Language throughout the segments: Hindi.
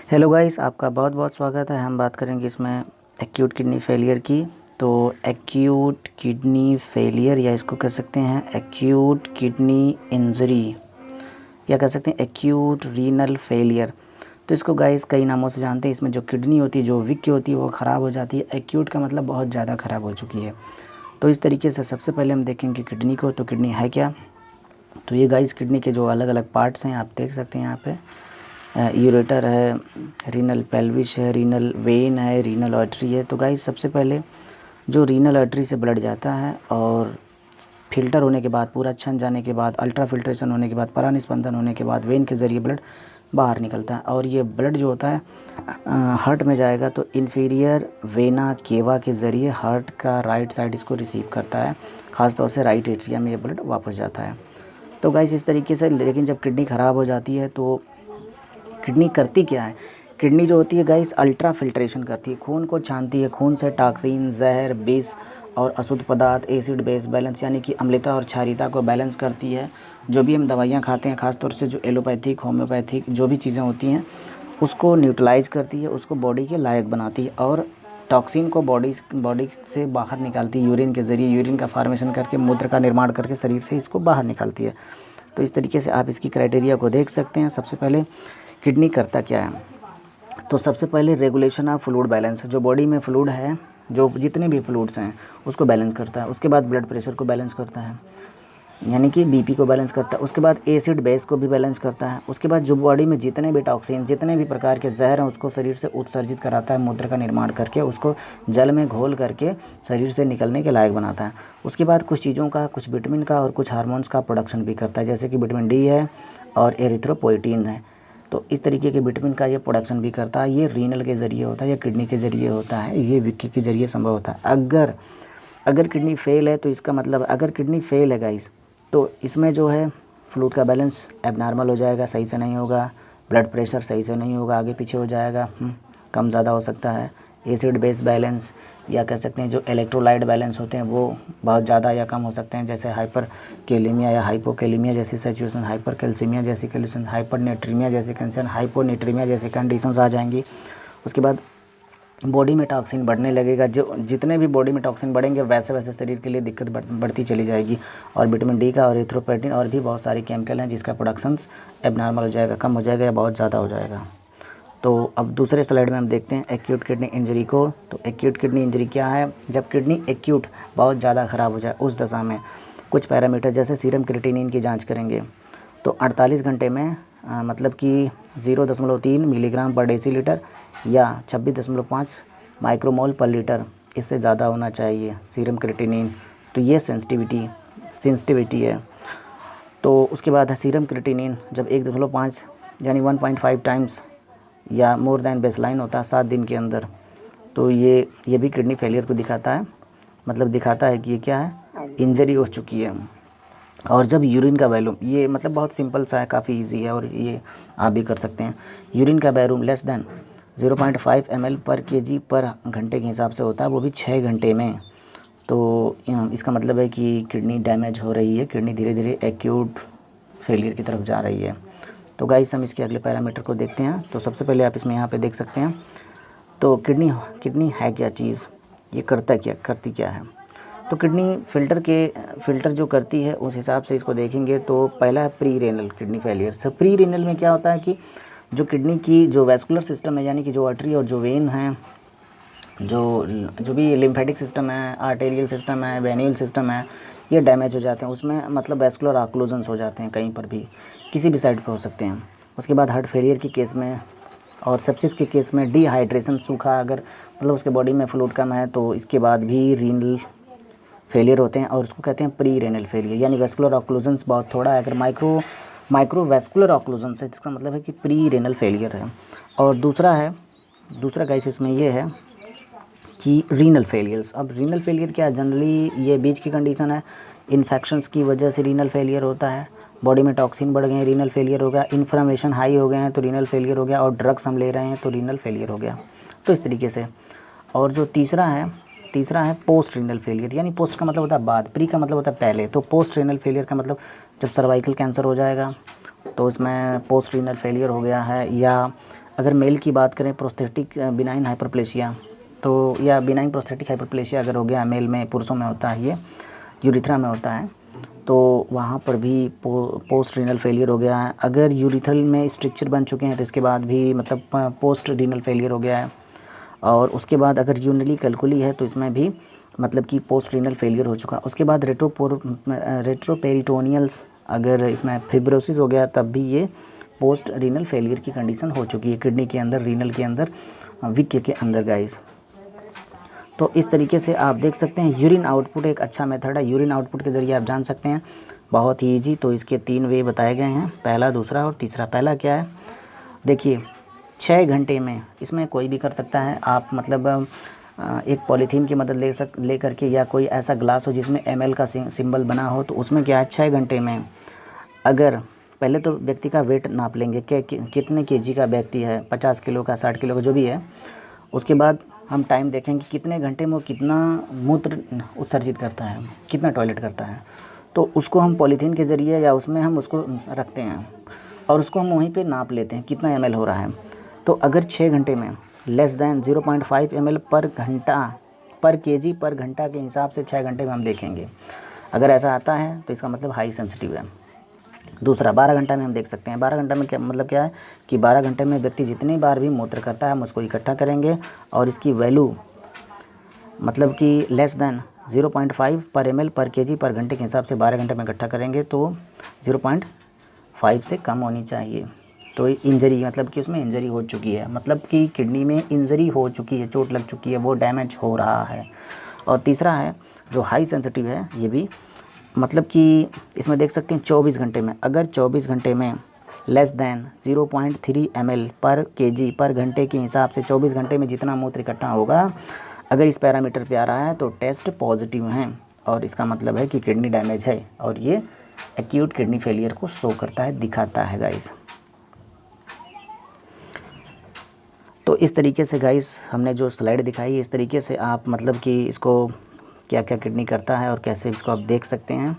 हेलो गाइस, आपका बहुत बहुत स्वागत है। हम बात करेंगे इसमें एक्यूट किडनी फेलियर की। तो एक्यूट किडनी फेलियर या इसको कह सकते हैं एक्यूट किडनी इंजरी या कह सकते हैं एक्यूट रीनल फेलियर। तो इसको गाइस कई नामों से जानते हैं। इसमें जो किडनी होती है, जो विक होती है, वो ख़राब हो जाती है। एक्यूट का मतलब बहुत ज़्यादा ख़राब हो चुकी है। तो इस तरीके से सबसे पहले हम देखेंगे किडनी को। तो किडनी है क्या? तो ये गाइस किडनी के जो अलग अलग पार्ट्स हैं आप देख सकते हैं यहाँ पे। यूरेटर है, रीनल पेल्विस है, रीनल वेन है, रीनल आर्टरी है। तो गाइस सबसे पहले जो रीनल आर्टरी से ब्लड जाता है और फ़िल्टर होने के बाद, पूरा छन जाने के बाद, अल्ट्रा फिल्ट्रेशन होने के बाद, परानिस्पंदन होने के बाद वेन के ज़रिए ब्लड बाहर निकलता है। और ये ब्लड जो होता है हार्ट में जाएगा तो इन्फीरियर वेना केवा के ज़रिए हार्ट का राइट साइड इसको रिसीव करता है। ख़ासतौर से राइट एट्रियम में ये ब्लड वापस जाता है। तो गाइस इस तरीके से, लेकिन जब किडनी ख़राब हो जाती है तो किडनी करती क्या है? किडनी जो होती है गाइस अल्ट्रा फिल्ट्रेशन करती है, खून को छानती है। खून से टॉक्सिन, जहर, विष और अशुद्ध पदार्थ, एसिड बेस बैलेंस यानी कि अम्लता और क्षारीयता को बैलेंस करती है। जो भी हम दवाइयाँ खाते हैं, ख़ासतौर से जो एलोपैथिक, होम्योपैथिक जो भी चीज़ें होती हैं, उसको न्यूट्रलाइज करती है, उसको बॉडी के लायक बनाती है और टॉक्सिन को बॉडी से बाहर निकालती है यूरिन के ज़रिए। यूरिन का फॉर्मेशन करके, मूत्र का निर्माण करके शरीर से इसको बाहर निकालती है। तो इस तरीके से आप इसकी क्राइटेरिया को देख सकते हैं। सबसे पहले किडनी करता क्या है? तो सबसे पहले रेगुलेशन ऑफ फ्लूइड बैलेंस, जो बॉडी में फ्लूइड है, जो जितने भी फ्लूइड्स हैं उसको बैलेंस करता है। उसके बाद ब्लड प्रेशर को बैलेंस करता है, यानी कि बीपी को बैलेंस करता है। उसके बाद एसिड बेस को भी बैलेंस करता है। उसके बाद जो बॉडी में जितने भी टॉक्सिन, जितने भी प्रकार के जहर हैं, उसको शरीर से उत्सर्जित कराता है, मूत्र का निर्माण करके उसको जल में घोल करके शरीर से निकलने के लायक बनाता है। उसके बाद कुछ चीज़ों का, कुछ विटामिन का और कुछ हार्मोन्स का प्रोडक्शन भी करता है, जैसे कि विटामिन डी है और एरिथ्रोपोइटीन है। तो इस तरीके के विटामिन का ये प्रोडक्शन भी करता है। ये रीनल के ज़रिए होता है या किडनी के ज़रिए होता है, ये विक्की के ज़रिए संभव होता है। अगर किडनी फेल है तो इसका मतलब, अगर किडनी फेल है गाइस, तो इसमें जो है फ्लूइड का बैलेंस एबनॉर्मल हो जाएगा, सही से नहीं होगा। ब्लड प्रेशर सही से नहीं होगा, आगे पीछे हो जाएगा, कम ज़्यादा हो सकता है। एसिड बेस बैलेंस या कह सकते हैं जो इलेक्ट्रोलाइट बैलेंस होते हैं वो बहुत ज़्यादा या कम हो सकते हैं, जैसे हाइपर कैलेमिया या हाइपोकैलेमिया जैसी सिचुएशन, हाइपर कैल्सीमिया जैसी कंडीशन, हाइपर नेट्रीमिया जैसी कंडीशन, हाइपोनेट्रीमिया जैसी कंडीशंस आ जाएंगी। उसके बाद बॉडी में टॉक्सिन बढ़ने लगेगा। जो जितने भी बॉडी में टॉक्सिन बढ़ेंगे वैसे वैसे शरीर के लिए दिक्कत बढ़ती चली जाएगी। और विटामिन डी का और एरिथ्रोपोइटिन और भी बहुत सारे केमिकल हैं जिसका प्रोडक्शंस एबनॉर्मल हो जाएगा, कम हो जाएगा या बहुत ज़्यादा हो जाएगा। तो अब दूसरे स्लाइड में हम देखते हैं एक्यूट किडनी इंजरी को। तो एक्यूट किडनी इंजरी क्या है? जब किडनी एक्यूट बहुत ज़्यादा ख़राब हो जाए, उस दशा में कुछ पैरामीटर जैसे सीरम क्रिएटिनिन की जांच करेंगे तो 48 घंटे में मतलब कि 0.3 मिलीग्राम पर डेसीलीटर या 26.5 माइक्रोमोल पर लीटर, इससे ज़्यादा होना चाहिए सीरम क्रिएटिनिन। तो ये सेंसिटिविटी है। तो उसके बाद है सीरम क्रिएटिनिन, जब 1.5 यानी 1.5 टाइम्स या मोर देन बेसलाइन होता है 7 दिन के अंदर, तो ये भी किडनी फेलियर को दिखाता है। मतलब दिखाता है कि ये क्या है, इंजरी हो चुकी है। और जब यूरिन का वैल्यूम, ये मतलब बहुत सिंपल सा है, काफ़ी इजी है और ये आप भी कर सकते हैं। यूरिन का वैल्यूम लेस देन 0.5 ml पर kg पर घंटे के हिसाब से होता है, वो भी 6 घंटे में। तो इसका मतलब है कि किडनी डैमेज हो रही है, किडनी धीरे धीरे एक्यूट फेलियर की तरफ जा रही है। तो गाइस हम इसके अगले पैरामीटर को देखते हैं। तो सबसे पहले आप इसमें यहाँ पे देख सकते हैं। तो किडनी है क्या चीज़, ये करती क्या है? तो किडनी फ़िल्टर जो करती है उस हिसाब से इसको देखेंगे तो पहला है प्री रेनल किडनी फेलियर। सब प्री रेनल में क्या होता है कि जो किडनी की जो वैस्कुलर सिस्टम है, यानी कि जो आर्टरी और जो वेन है, जो भी लिम्फेटिक सिस्टम है, आर्टेरियल सिस्टम है, वेन्यूल सिस्टम है, ये डैमेज हो जाते हैं। उसमें मतलब वैस्कुलर ऑक्लूजन्स हो जाते हैं, कहीं पर भी किसी भी साइड पर हो सकते हैं। उसके बाद हार्ट फेलियर के केस में और सेप्सिस के केस में डिहाइड्रेशन, सूखा, अगर मतलब उसके बॉडी में फ्लूइड कम है तो इसके बाद भी रीनल फेलियर होते हैं और उसको कहते हैं प्री रेनल फेलियर। यानी वैस्कुलर ऑक्लूजन्स बहुत थोड़ा है, अगर माइक्रो वैस्कुलर ऑक्लूजन्स है, इसका मतलब है कि प्री रेनल फेलियर है। और दूसरा गाइस इसमें ये है कि रीनल फेलियर्स। अब रीनल फेलियर क्या है? जनरली ये बीच की कंडीशन है, इन्फेक्शंस की वजह से रीनल फेलियर होता है। बॉडी में टॉक्सिन बढ़ गए हैं, रीनल फेलियर हो गया। इन्फ्लेमेशन हाई हो गए हैं तो रीनल फेलियर हो गया। और ड्रग्स हम ले रहे हैं तो रीनल फेलियर हो गया। तो इस तरीके से। और जो तीसरा है पोस्ट रीनल फेलियर। यानी पोस्ट का मतलब होता है बाद, प्री का मतलब होता है पहले। तो पोस्ट रीनल फेलियर का मतलब जब सर्वाइकल कैंसर हो जाएगा तो इसमें पोस्ट रीनल फेलियर हो गया है, या अगर मेल की बात करें प्रोस्थेटिक बिनाइन हाइपरप्लेशिया, तो या बिनाइन प्रोस्थेटिक हाइपरप्लेशिया अगर हो गया मेल में, पुरुषों में होता है, ये यूरिथ्रा में होता है, तो वहाँ पर भी पोस्ट रीनल फेलियर हो गया है। अगर यूरिथ्रल में स्ट्रक्चर बन चुके हैं तो इसके बाद भी मतलब पोस्ट रीनल फेलियर हो गया है। और उसके बाद अगर यूरिनरी कैल्कुली है तो इसमें भी मतलब कि पोस्ट रीनल फेलियर हो चुका। उसके बाद रेट्रोपेरिटोनियल्स अगर इसमें फिब्रोसिस हो गया तब भी ये पोस्ट रीनल फेलियर की कंडीशन हो चुकी है, किडनी के अंदर, रीनल के अंदर, विक के अंदर गाइस। तो इस तरीके से आप देख सकते हैं यूरिन आउटपुट एक अच्छा मेथड है। यूरिन आउटपुट के ज़रिए आप जान सकते हैं, बहुत ही ईजी। तो इसके 3 वे बताए गए हैं, पहला, दूसरा और तीसरा। पहला क्या है, देखिए 6 घंटे में इसमें कोई भी कर सकता है। आप मतलब एक पॉलीथीन की मदद ले करके, या कोई ऐसा ग्लास हो जिसमें ml का सिंबल बना हो, तो उसमें क्या है 6 घंटे में अगर पहले तो व्यक्ति का वेट नाप लेंगे कि कितने केजी का व्यक्ति है, 50 किलो का, 60 किलो का, जो भी है। उसके बाद हम टाइम देखेंगे कितने घंटे में वो कितना मूत्र उत्सर्जित करता है, कितना टॉयलेट करता है। तो उसको हम पॉलीथीन के ज़रिए या उसमें हम उसको रखते हैं और उसको हम वहीं पे नाप लेते हैं कितना ml हो रहा है। तो अगर 6 घंटे में लेस दैन 0.5 ml पर घंटा पर केजी पर घंटा के हिसाब से 6 घंटे में हम देखेंगे, अगर ऐसा आता है तो इसका मतलब हाई सेंसिटिव है। दूसरा 12 घंटा में हम देख सकते हैं। 12 घंटा में क्या मतलब क्या है कि 12 घंटे में व्यक्ति जितनी बार भी मूत्र करता है हम उसको इकट्ठा करेंगे और इसकी वैल्यू मतलब कि लेस दैन 0.5 पर ml पर केजी पर घंटे के हिसाब से 12 घंटे में इकट्ठा करेंगे तो 0.5 से कम होनी चाहिए। तो इंजरी मतलब कि उसमें इंजरी हो चुकी है, मतलब कि किडनी में इंजरी हो चुकी है, चोट लग चुकी है, वो डैमेज हो रहा है। और तीसरा है जो हाई सेंसिटिव है, ये भी मतलब कि इसमें देख सकते हैं 24 घंटे में, अगर 24 घंटे में लेस दैन 0.3 ml पर केजी पर घंटे के हिसाब से 24 घंटे में जितना मूत्र इकट्ठा होगा, अगर इस पैरामीटर पे आ रहा है तो टेस्ट पॉजिटिव हैं और इसका मतलब है कि किडनी डैमेज है और ये एक्यूट किडनी फेलियर को शो करता है, दिखाता है गाइस। तो इस तरीके से गाइस हमने जो स्लाइड दिखाई, इस तरीके से आप मतलब कि इसको क्या क्या किडनी करता है और कैसे इसको आप देख सकते हैं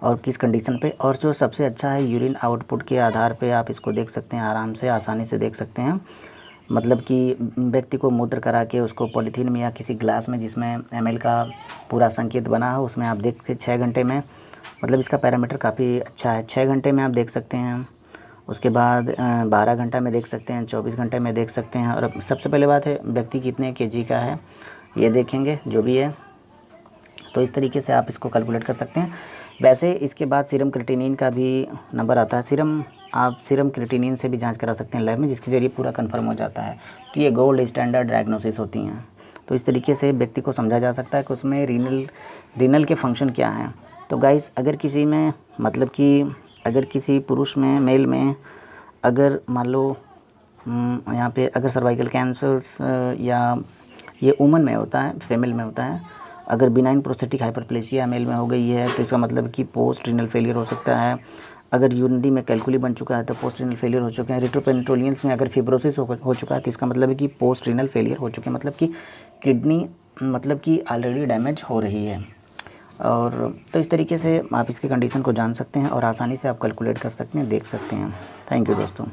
और किस कंडीशन पे। और जो सबसे अच्छा है यूरिन आउटपुट के आधार पे आप इसको देख सकते हैं, आराम से, आसानी से देख सकते हैं। मतलब कि व्यक्ति को मूत्र करा के उसको पॉलीथीन में या किसी ग्लास में जिसमें ml का पूरा संकेत बना हो उसमें आप देख के 6 घंटे में, मतलब इसका पैरामीटर काफ़ी अच्छा है। 6 घंटे में आप देख सकते हैं, उसके बाद 12 घंटा में देख सकते हैं, 24 घंटे में देख सकते हैं। और अब सबसे पहले बात है व्यक्ति कितने केजी का है ये देखेंगे, जो भी है। तो इस तरीके से आप इसको कैलकुलेट कर सकते हैं। वैसे इसके बाद सीरम क्रिएटिनिन का भी नंबर आता है। आप सीरम क्रिएटिनिन से भी जांच करा सकते हैं लैब में, जिसके ज़रिए पूरा कंफर्म हो जाता है। तो ये गोल्ड स्टैंडर्ड डायग्नोसिस होती हैं। तो इस तरीके से व्यक्ति को समझा जा सकता है कि उसमें रीनल के फंक्शन क्या हैं। तो गाइस अगर किसी में मतलब कि अगर किसी पुरुष में, मेल में, अगर मान लो यहाँ पे अगर सर्वाइकल कैंसर्स या ये वुमन में होता है, फीमेल में होता है, अगर बिनाइन प्रोस्थेटिक हाइपरप्लेशिया मेल में हो गई है तो इसका मतलब कि पोस्ट रीनल फेलियर हो सकता है। अगर यूरिनरी में कैल्कुली बन चुका है तो पोस्ट रीनल फेलियर हो चुके हैं। रेट्रोपेरिटोनियल्स में अगर फिब्रोसिस हो चुका है तो इसका मतलब है कि पोस्ट रीनल फेलियर हो चुके हैं, मतलब कि किडनी मतलब कि ऑलरेडी डैमेज हो रही है। और तो इस तरीके से आप इसकी कंडीशन को जान सकते हैं और आसानी से आप कैलकुलेट कर सकते हैं, देख सकते हैं। थैंक यू दोस्तों।